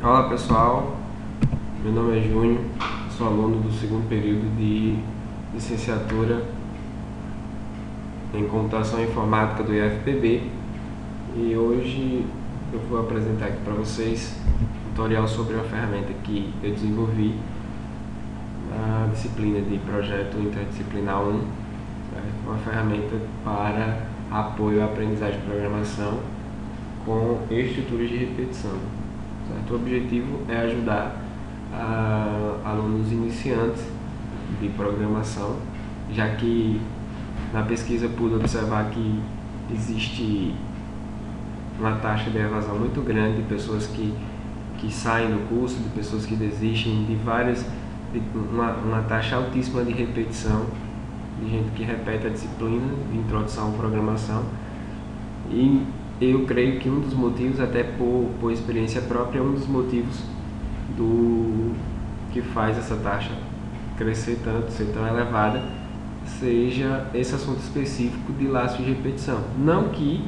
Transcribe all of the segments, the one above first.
Olá pessoal, meu nome é Júnior, sou aluno do segundo período de licenciatura em Computação e Informática do IFPB e hoje eu vou apresentar aqui para vocês um tutorial sobre uma ferramenta que eu desenvolvi na disciplina de Projeto Interdisciplinar 1, certo? Uma ferramenta para apoio à aprendizagem de programação com estruturas de repetição. Certo? O objetivo é ajudar alunos iniciantes de programação, já que na pesquisa pude observar que existe uma taxa de evasão muito grande de pessoas que saem do curso, de pessoas que desistem, uma taxa altíssima de repetição, de gente que repete a disciplina de introdução à programação. E eu creio que um dos motivos, até por experiência própria, um dos motivos que faz essa taxa crescer tanto, ser tão elevada, seja esse assunto específico de laços de repetição. Não que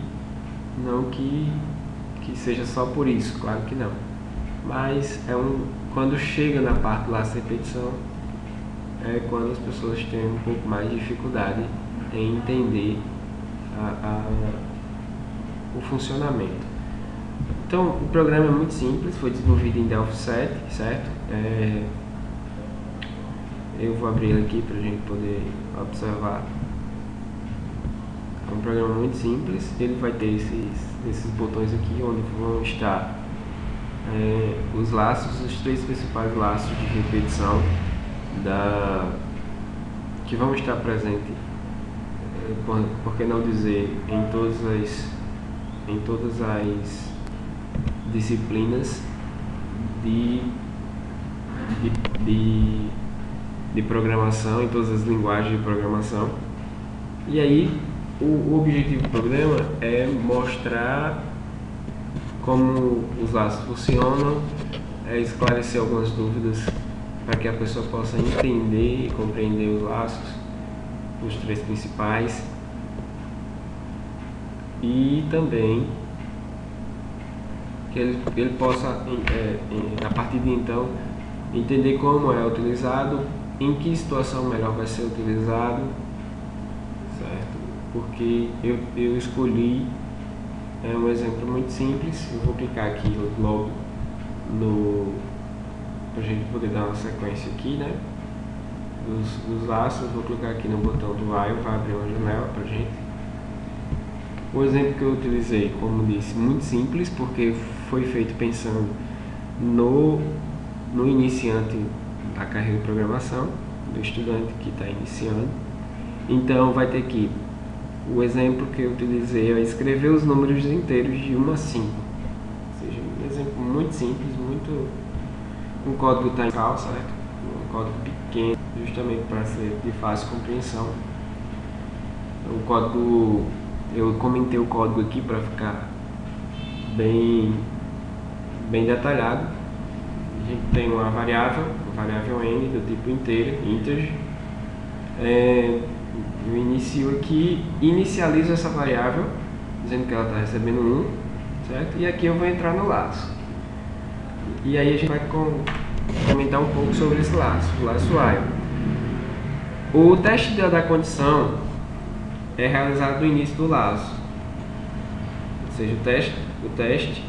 seja só por isso, claro que não. Mas quando chega na parte do laço de repetição, é quando as pessoas têm um pouco mais de dificuldade em entender o funcionamento. Então, o programa é muito simples, foi desenvolvido em Delphi 7, certo? Eu vou abrir ele aqui para a gente poder observar. É um programa muito simples, ele vai ter esses botões aqui onde vão estar os laços, os três principais laços de repetição que vão estar presentes, por que não dizer, em todas as disciplinas de programação, em todas as linguagens de programação. E aí o objetivo do programa é mostrar como os laços funcionam, esclarecer algumas dúvidas para que a pessoa possa entender e compreender os laços, os três principais, e também que ele possa, a partir de então, entender como é utilizado, em que situação melhor vai ser utilizado, certo? Porque eu escolhi um exemplo muito simples. Eu vou clicar aqui logo para a gente poder dar uma sequência aqui, né? Dos laços. Vou clicar aqui no botão do while, vai abrir uma janela para a gente. O exemplo que eu utilizei, como disse, muito simples, porque foi feito pensando no iniciante da carreira de programação, do estudante que está iniciando. Então vai ter aqui, o exemplo que eu utilizei é escrever os números inteiros de 1 a 5. Ou seja, um exemplo muito simples, um código Tcl, certo? Um código pequeno, justamente para ser de fácil compreensão. O código, eu comentei o código aqui para ficar bem detalhado. A gente tem uma variável n do tipo integer. Eu inicio aqui, inicializo essa variável, dizendo que ela está recebendo 1, certo? E aqui eu vou entrar no laço. E aí a gente vai comentar um pouco sobre esse laço, o laço while. O teste da condição é realizado no início do laço. Ou seja, o teste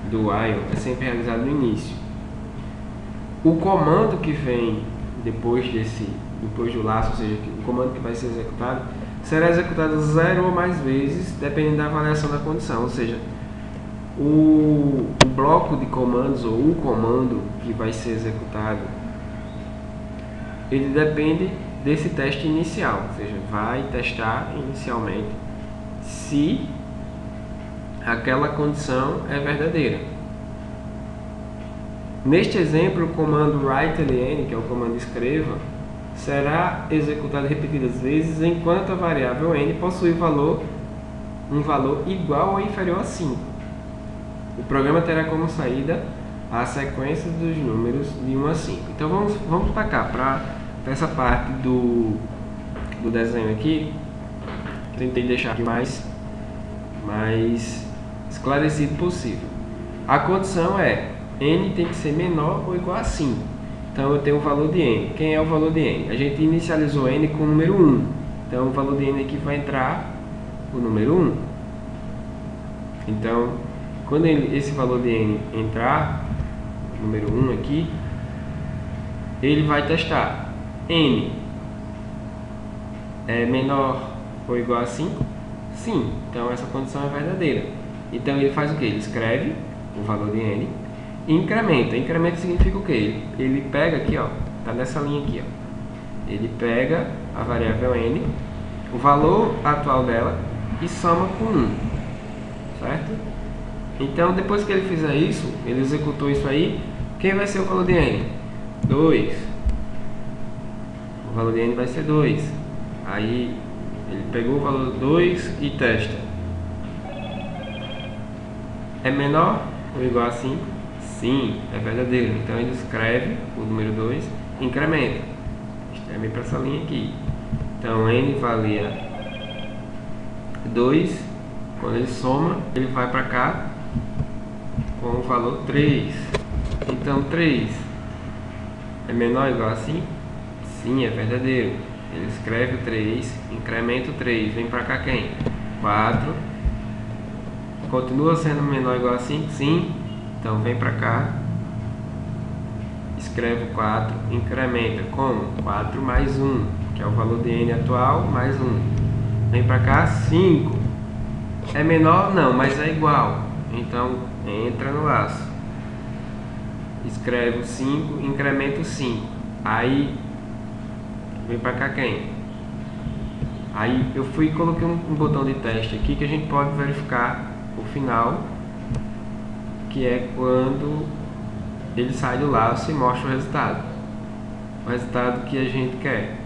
do while é sempre realizado no início. O comando que vem depois do laço, ou seja, o comando que vai ser executado, será executado 0 ou mais vezes, dependendo da avaliação da condição. Ou seja, o bloco de comandos, ou o comando que vai ser executado, ele depende desse teste inicial. Ou seja, vai testar inicialmente se aquela condição é verdadeira. Neste exemplo, o comando write-ln, que é o comando escreva, será executado repetidas vezes enquanto a variável n possui um valor igual ou inferior a 5. O programa terá como saída a sequência dos números de 1 a 5. Então vamos para cá, para essa parte do desenho aqui. Tentei deixar aqui mais esclarecido possível. A condição é n tem que ser menor ou igual a 5. Então eu tenho o valor de n. Quem é o valor de n? A gente inicializou n com o número 1. Então o valor de n aqui vai entrar o número 1. Então, quando esse valor de n entrar, número 1 aqui, ele vai testar n é menor ou igual a 5? Sim, então essa condição é verdadeira. Então ele faz o que? Ele escreve o valor de n e incrementa. Incremento significa o que? Ele pega aqui, ó, tá nessa linha aqui, ó. Ele pega a variável n, o valor atual dela, e soma com 1, certo? Então depois que ele fizer isso, ele executou isso aí, quem vai ser o valor de n? 2. O valor de n vai ser 2. Aí ele pegou o valor 2 e testa. É menor ou igual a 5? Sim, é verdadeiro. Então ele escreve o número 2 e incrementa. Escreve para essa linha aqui. Então n valia 2. Quando ele soma, ele vai para cá com o valor 3. Então 3 é menor ou igual a 5? Sim, é verdadeiro. Ele escreve o 3, incrementa o 3, vem para cá quem? 4. Continua sendo menor ou igual a 5? Sim. Então vem para cá, escreve o 4, incrementa como? 4 mais 1, que é o valor de n atual, mais 1. Vem para cá, 5. É menor? Não, mas é igual. Então entra no laço. Escreve o 5, incrementa o 5. Aí vem para cá quem? Aí eu fui e coloquei um botão de teste aqui que a gente pode verificar o final, que é quando ele sai do laço e mostra o resultado. O resultado que a gente quer.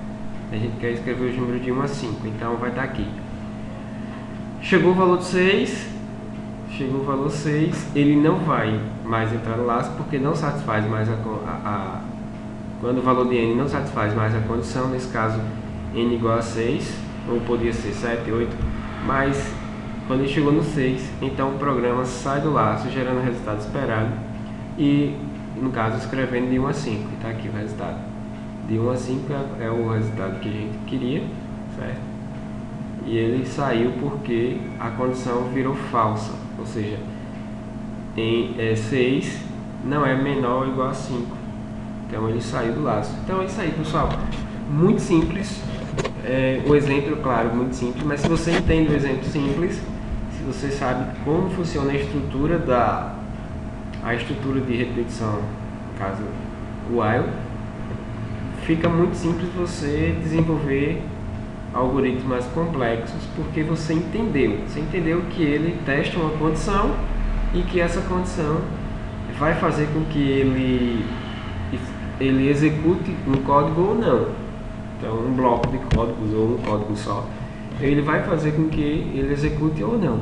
A gente quer escrever os números de 1 a 5, então vai estar aqui. Chegou o valor de 6. Chegou o valor 6. Ele não vai mais entrar no laço porque não satisfaz mais quando o valor de n não satisfaz mais a condição, nesse caso n igual a 6, ou podia ser 7, 8, mas quando ele chegou no 6, então o programa sai do laço, gerando o resultado esperado, e no caso escrevendo de 1 a 5, está aqui o resultado. De 1 a 5 é o resultado que a gente queria, certo? E ele saiu porque a condição virou falsa, ou seja, 6 não é menor ou igual a 5. Então ele saiu do laço. Então é isso aí, pessoal. Muito simples. O exemplo, claro, muito simples, mas se você entende o exemplo simples, se você sabe como funciona a estrutura de repetição, no caso o while, fica muito simples você desenvolver algoritmos mais complexos, porque você entendeu que ele testa uma condição e que essa condição vai fazer com que ele execute um código ou não. Então um bloco de códigos ou um código só, ele vai fazer com que ele execute ou não.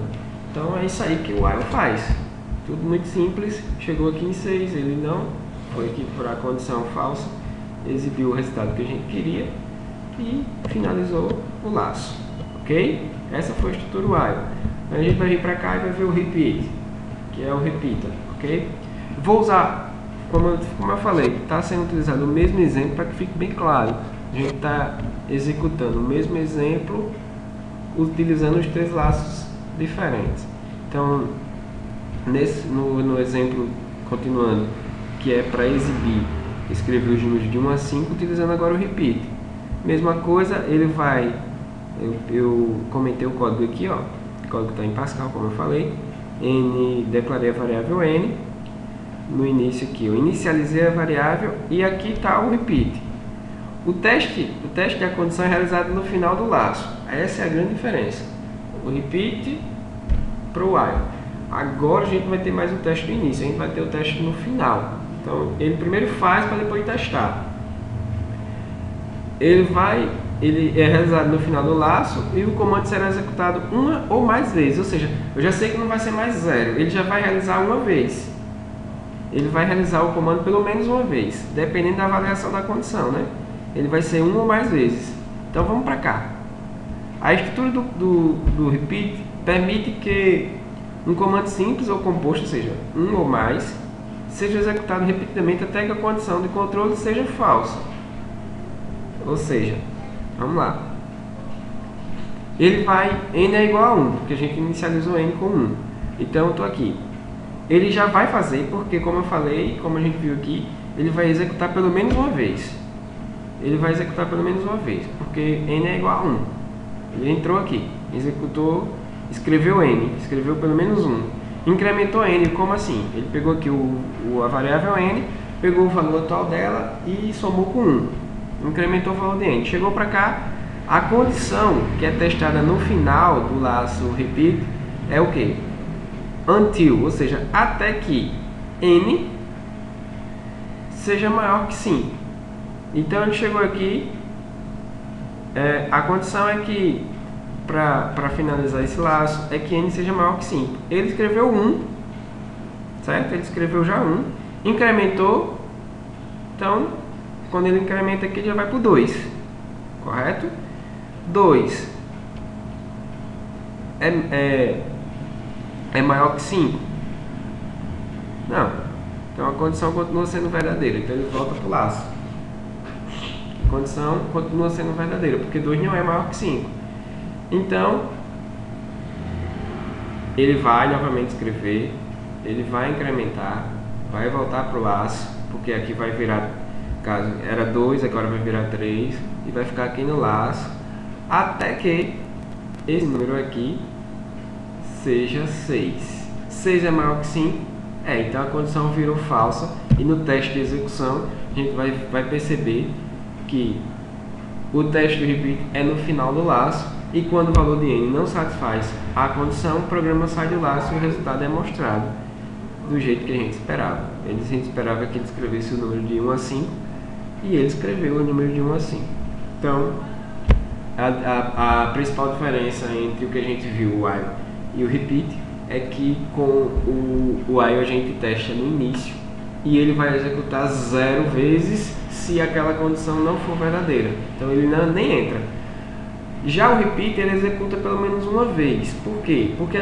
Então é isso aí que o while faz. Tudo muito simples. Chegou aqui em 6, ele não foi aqui por a condição falsa, exibiu o resultado que a gente queria e finalizou o laço, ok? Essa foi a estrutura while. A gente vai vir para cá e vai ver o repeat, que é o repita, ok? Vou usar, como eu falei, está sendo utilizado o mesmo exemplo para que fique bem claro. A gente está executando o mesmo exemplo utilizando os 3 laços diferentes. Então, no exemplo, continuando, que é para exibir, escrever os números de 1 a 5, utilizando agora o repeat. Mesma coisa, ele vai, eu comentei o código aqui, ó, o código está em Pascal, como eu falei, declarei a variável n, no início aqui eu inicializei a variável e aqui está o repeat. O teste da condição é realizado no final do laço. Essa é a grande diferença. O repeat para o while. Agora a gente vai ter mais um teste no início. A gente vai ter o teste no final. Então ele primeiro faz para depois testar. Ele é realizado no final do laço e o comando será executado uma ou mais vezes. Ou seja, eu já sei que não vai ser mais 0. Ele já vai realizar uma vez. Ele vai realizar o comando pelo menos uma vez, dependendo da avaliação da condição, né? Ele vai ser uma ou mais vezes. Então vamos para cá. A estrutura do repeat permite que um comando simples ou composto, ou seja, um ou mais, seja executado repetidamente até que a condição de controle seja falsa. Ou seja, vamos lá. Ele vai, n é igual a 1, porque a gente inicializou n com 1. Então eu estou aqui. Ele já vai fazer, porque como eu falei, como a gente viu aqui, ele vai executar pelo menos uma vez. Ele vai executar pelo menos uma vez, porque n é igual a 1. Ele entrou aqui, executou, escreveu n, escreveu pelo menos 1. Incrementou n, como assim? Ele pegou aqui a variável n, pegou o valor atual dela e somou com 1. Incrementou o valor de n. Chegou para cá, a condição que é testada no final do laço repeat é o que? Until, ou seja, até que n seja maior que 5. Então ele chegou aqui, a condição é que, para finalizar esse laço, é que n seja maior que 5. Ele escreveu 1, certo? Ele escreveu já 1, incrementou, então, quando ele incrementa aqui, ele já vai para o 2, correto? 2 é maior que 5? Não. Então a condição continua sendo verdadeira, então ele volta para o laço. A condição continua sendo verdadeira, porque 2 não é maior que 5. Então, ele vai novamente escrever, ele vai incrementar, vai voltar para o laço, porque aqui vai virar, caso era 2, agora vai virar 3, e vai ficar aqui no laço, até que esse número aqui seja 6. 6 é maior que 5? Então a condição virou falsa, e no teste de execução a gente vai perceber que o teste de repeat é no final do laço, e quando o valor de n não satisfaz a condição, o programa sai do laço e o resultado é mostrado do jeito que a gente esperava. A gente esperava que ele escrevesse o número de 1 a 5, e ele escreveu o número de 1 a 5. Então, a principal diferença entre o que a gente viu, o while e o repeat, é que com o while a gente testa no início, e ele vai executar 0 vezes se aquela condição não for verdadeira. Então ele nem entra. Já o repeat ele executa pelo menos uma vez. Por quê? Porque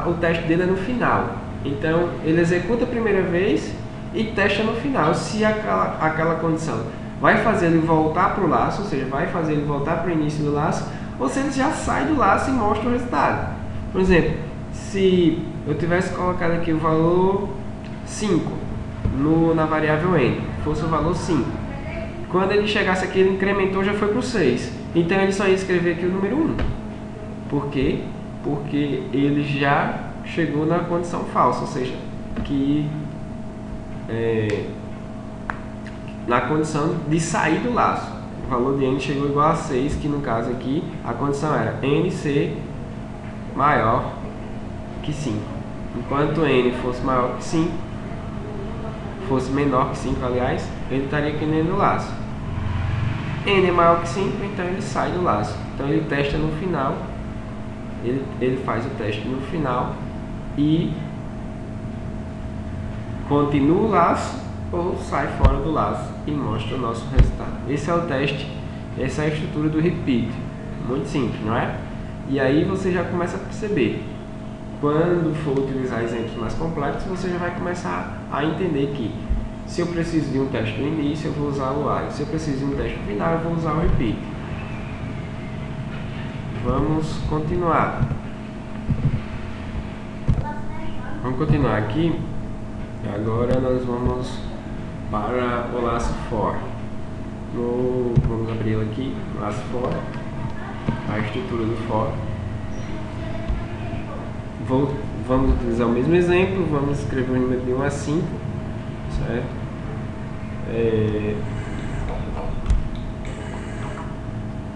o teste dele é no final. Então ele executa a primeira vez e testa no final se aquela condição vai fazer ele voltar para o laço, ou seja, vai fazer ele voltar para o início do laço, ou se ele já sai do laço e mostra o resultado. Por exemplo, se eu tivesse colocado aqui o valor 5 na variável n, fosse o valor 5. Quando ele chegasse aqui, ele incrementou, já foi para o 6. Então ele só ia escrever aqui o número 1. Por quê? Porque ele já chegou na condição falsa, ou seja, que na condição de sair do laço. O valor de n chegou igual a 6, que no caso aqui a condição era n ser maior que 5. Enquanto n fosse maior que 5, fosse menor que 5, aliás, ele estaria aqui dentro do laço. N é maior que 5, então ele sai do laço. Então ele testa no final, ele faz o teste no final e continua o laço ou sai fora do laço e mostra o nosso resultado. Esse é o teste, essa é a estrutura do repeat. Muito simples, não é? E aí você já começa a perceber. Quando for utilizar exemplos mais complexos, você já vai começar a entender que se eu preciso de um teste no início, eu vou usar o while. Se eu preciso de um teste no final, eu vou usar o repeat. Vamos continuar. Vamos continuar aqui. Agora nós vamos para o laço for. Vamos abrir ele aqui, laço for, a estrutura do for. Vamos utilizar o mesmo exemplo, vamos escrever o número de 1 a 5, certo?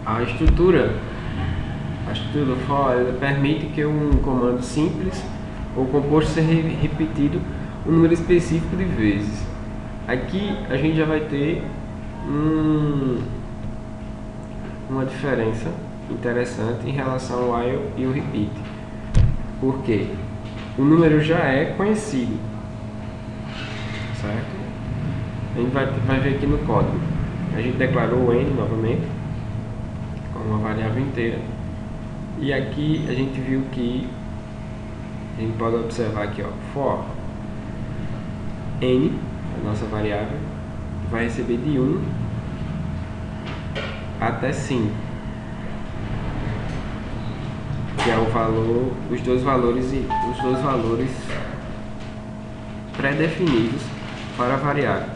A estrutura do for ela permite que um comando simples ou composto seja repetido um número específico de vezes. Aqui a gente já vai ter uma diferença interessante em relação ao while e o repeat. Por quê? O número já é conhecido, certo? A gente vai ver aqui no código. A gente declarou o n novamente como uma variável inteira. E aqui a gente viu que a gente pode observar aqui, ó, for n, a nossa variável, vai receber de 1 até 5, que é o valor, os dois valores pré-definidos para a variável.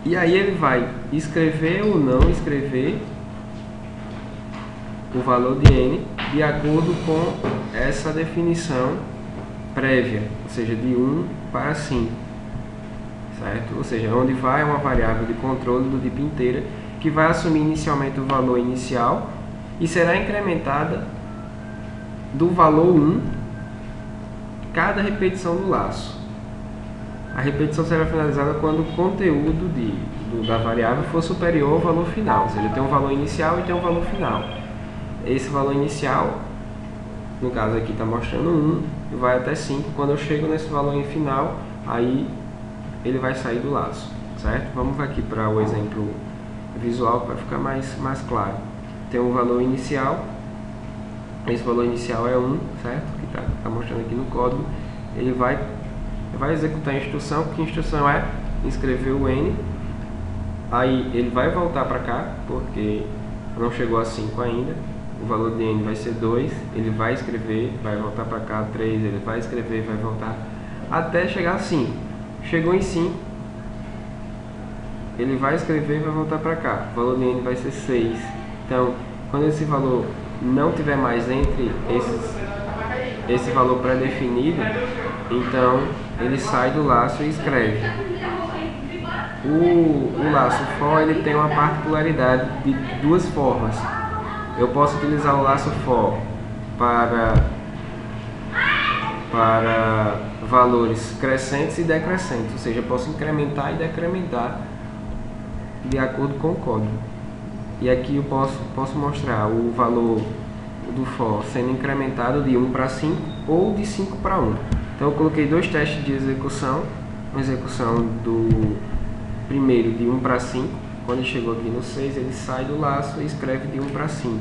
E aí ele vai escrever ou não escrever o valor de n de acordo com essa definição prévia, ou seja, de 1 para 5, certo? Ou seja, onde vai uma variável de controle do tipo inteira que vai assumir inicialmente o valor inicial e será incrementada do valor 1 cada repetição do laço. A repetição será finalizada quando o conteúdo da variável for superior ao valor final, ou seja, tem um valor inicial e tem um valor final. Esse valor inicial, no caso aqui está mostrando 1, e vai até 5. Quando eu chego nesse valor final, aí ele vai sair do laço, certo? Vamos aqui para o exemplo visual para ficar mais claro. Tem um valor inicial, esse valor inicial é 1, certo? Que está mostrando aqui no código. Ele vai executar a instrução, que a instrução é escrever o n, aí ele vai voltar para cá, porque não chegou a 5 ainda, o valor de n vai ser 2, ele vai escrever, vai voltar para cá, 3, ele vai escrever, vai voltar, até chegar a 5. Chegou em 5, ele vai escrever e vai voltar para cá, o valor de n vai ser 6. Então, quando esse valor não tiver mais entre esse valor pré-definido, então ele sai do laço e escreve. O laço for ele tem uma particularidade de duas formas. Eu posso utilizar o laço for para valores crescentes e decrescentes, ou seja, eu posso incrementar e decrementar de acordo com o código. E aqui eu posso mostrar o valor do for sendo incrementado de 1 para 5 ou de 5 para 1. Então eu coloquei dois testes de execução, uma execução do primeiro de 1 para 5, quando ele chegou aqui no 6 ele sai do laço e escreve de 1 para 5.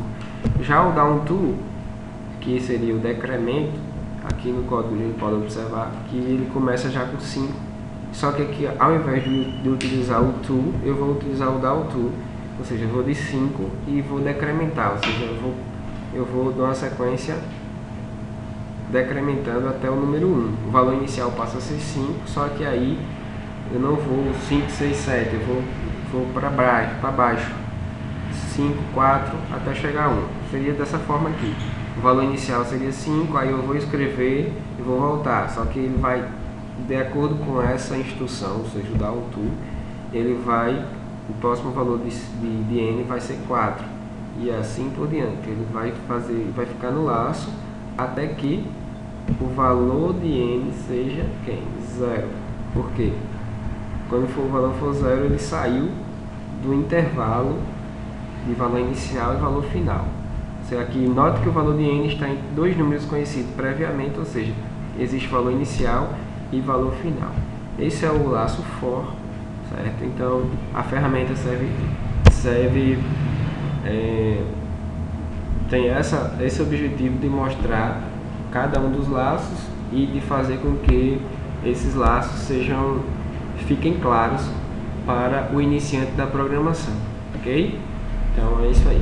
Já o down to, que seria o decremento, aqui no código a gente pode observar que ele começa já com 5, só que aqui ao invés de utilizar o to, eu vou utilizar o down to, ou seja, eu vou de 5 e vou decrementar, ou seja, eu vou dar uma sequência decrementando até o número 1. O valor inicial passa a ser 5, só que aí eu não vou 5, 6, 7, eu vou para baixo, 5, 4, até chegar a 1. Seria dessa forma aqui. O valor inicial seria 5, aí eu vou escrever e vou voltar, só que ele vai, de acordo com essa instrução, ou seja, o down to, ele vai, o próximo valor de n vai ser 4, e assim por diante. Ele vai ficar no laço até que o valor de n seja quem? 0. Por quê? Quando o valor for 0, ele saiu do intervalo de valor inicial e valor final. Aqui, note que o valor de n está em dois números conhecidos previamente, ou seja, existe valor inicial e valor final. Esse é o laço for, certo? Então, a ferramenta tem esse objetivo de mostrar cada um dos laços e de fazer com que esses laços fiquem claros para o iniciante da programação, ok? Então é isso aí.